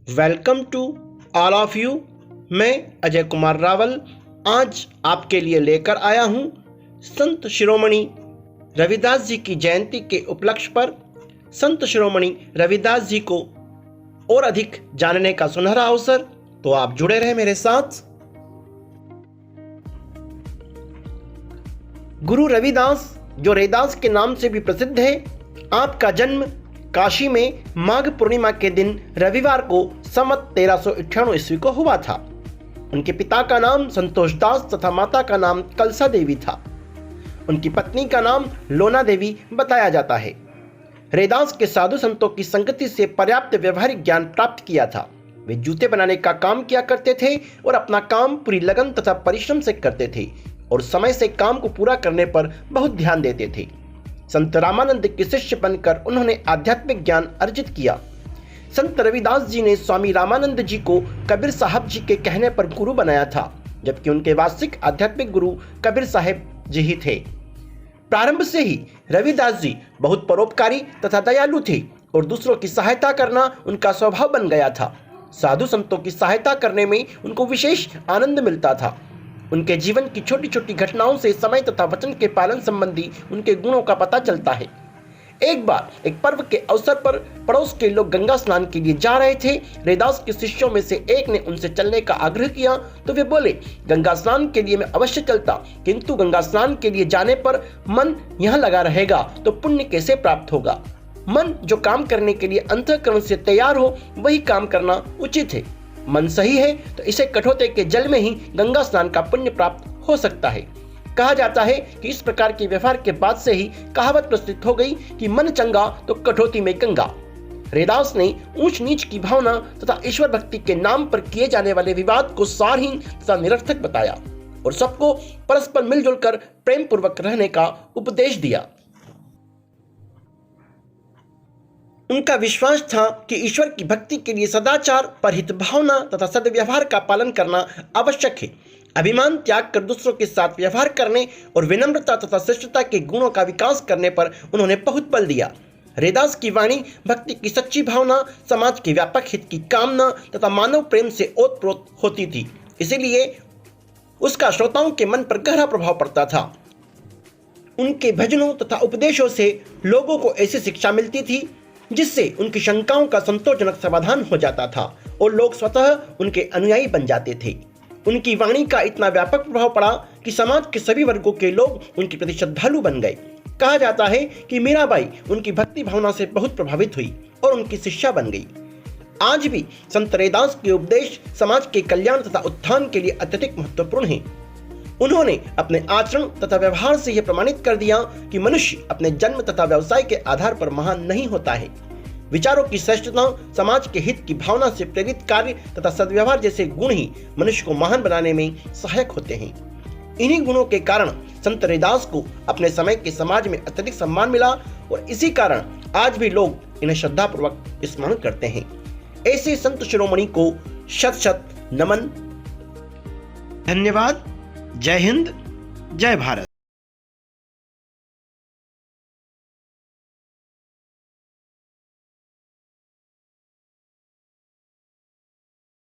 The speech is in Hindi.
Welcome to all of you. मैं अजय कुमार रावल आज आपके लिए लेकर आया हूँ संत शिरोमणि रविदास जी की जयंती के उपलक्ष्य पर संत शिरोमणि रविदास जी को और अधिक जानने का सुनहरा अवसर। तो आप जुड़े रहे मेरे साथ। गुरु रविदास, जो रैदास के नाम से भी प्रसिद्ध है, आपका जन्म काशी में माघ पूर्णिमा के दिन रविवार को संवत 1398 ईस्वी को हुआ था। उनके पिता का नाम संतोष दास तथा माता का नाम कलसा देवी था। उनकी पत्नी का नाम लोना देवी बताया जाता है। रैदास के साधु संतों की संगति से पर्याप्त व्यवहारिक ज्ञान प्राप्त किया था। वे जूते बनाने का काम किया करते थे और अपना काम पूरी लगन तथा परिश्रम से करते थे और समय से काम को पूरा करने पर बहुत ध्यान देते थे। संत रामानंद के शिष्य बनकर उन्होंने आध्यात्मिक ज्ञान अर्जित किया। संत रविदास जी ने स्वामी रामानंद जी को कबीर साहब जी के कहने पर गुरु बनाया था, जबकि उनके वास्तविक आध्यात्मिक गुरु कबीर साहब जी ही थे। प्रारंभ से ही रविदास जी बहुत परोपकारी तथा दयालु थे और दूसरों की सहायता करना उनका स्वभाव बन गया था। साधु संतों की सहायता करने में उनको विशेष आनंद मिलता था। उनके जीवन की छोटी छोटी घटनाओं से समय तथा वचन के पालन संबंधी उनके गुणों का पता चलता है। एक बार एक पर्व के अवसर पर पड़ोस के लोग गंगा स्नान के लिए जा रहे थे। रैदास के शिष्यों में से एक ने उनसे चलने का आग्रह किया तो वे बोले, गंगा स्नान के लिए मैं अवश्य चलता, किंतु गंगा स्नान के लिए जाने पर मन यहाँ लगा रहेगा तो पुण्य कैसे प्राप्त होगा। मन जो काम करने के लिए अंतःकरण से तैयार हो वही काम करना उचित है। मन सही है तो इसे कठोते के जल में ही गंगा स्नान का पुण्य प्राप्त हो सकता है। कहा जाता है कि इस प्रकार के व्यवहार के बाद से ही कहावत प्रस्तुत हो गई कि मन चंगा तो कठौती में गंगा। रैदास ने ऊंच नीच की भावना तथा ईश्वर भक्ति के नाम पर किए जाने वाले विवाद को सारहीन तथा निरर्थक बताया और सबको परस्पर मिलजुल कर प्रेम पूर्वक रहने का उपदेश दिया। उनका विश्वास था कि ईश्वर की भक्ति के लिए सदाचार, परहित भावना तथा सद्व्यवहार का पालन करना आवश्यक है। अभिमान त्याग कर दूसरों के साथ व्यवहार करने और विनम्रता तथा शिष्टता के गुणों का विकास करने पर उन्होंने बहुत बल दिया। रैदास की वाणी भक्ति की सच्ची भावना, समाज के व्यापक हित की कामना तथा मानव प्रेम से ओतप्रोत होती थी, इसीलिए उसका श्रोताओं के मन पर गहरा प्रभाव पड़ता था। उनके भजनों तथा उपदेशों से लोगों को ऐसी शिक्षा मिलती थी जिससे उनकी शंकाओं का संतोषजनक समाधान हो जाता था और लोग स्वतः उनके अनुयायी बन जाते थे। उनकी वाणी का इतना व्यापक प्रभाव पड़ा कि समाज के सभी वर्गों के लोग उनके प्रति श्रद्धालु बन गए। कहा जाता है कि मीराबाई उनकी भक्ति भावना से बहुत प्रभावित हुई और उनकी शिष्या बन गई। आज भी संत रैदास के उपदेश समाज के कल्याण तथा उत्थान के लिए अत्यधिक महत्वपूर्ण है। उन्होंने अपने आचरण तथा व्यवहार से यह प्रमाणित कर दिया कि मनुष्य अपने जन्म तथा व्यवसाय के आधार पर महान नहीं होता है। विचारों की श्रेष्ठता, समाज के हित की भावना से प्रेरित कार्य तथा सद्व्यवहार जैसे गुण ही मनुष्य को महान बनाने में सहायक होते हैं। इन्हीं गुणों के कारण संत रैदास को अपने समय के समाज में अत्यधिक सम्मान मिला और इसी कारण आज भी लोग इन्हें श्रद्धापूर्वक स्मरण करते हैं। ऐसे संत शिरोमणि को शत शत नमन। धन्यवाद। जय हिंद, जय भारत।